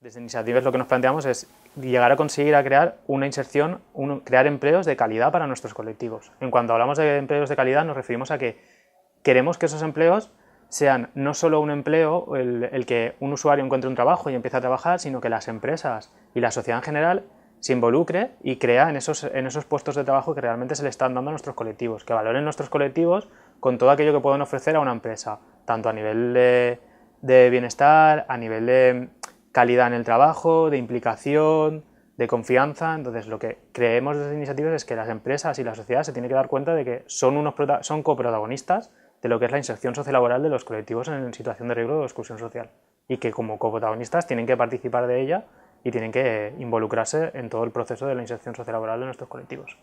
Desde Iniciativas lo que nos planteamos es llegar a conseguir crear una inserción, crear empleos de calidad para nuestros colectivos. En cuanto hablamos de empleos de calidad nos referimos a que queremos que esos empleos sean no solo un empleo, el que un usuario encuentre un trabajo y empiece a trabajar, sino que las empresas y la sociedad en general se involucre y crea en esos puestos de trabajo que realmente se le están dando a nuestros colectivos, que valoren nuestros colectivos con todo aquello que pueden ofrecer a una empresa, tanto a nivel de bienestar, a nivel de calidad en el trabajo, de implicación, de confianza. Entonces lo que creemos desde Iniciativas es que las empresas y la sociedad se tienen que dar cuenta de que son coprotagonistas de lo que es la inserción sociolaboral de los colectivos en situación de riesgo o exclusión social, y que como coprotagonistas tienen que participar de ella y tienen que involucrarse en todo el proceso de la inserción sociolaboral de nuestros colectivos.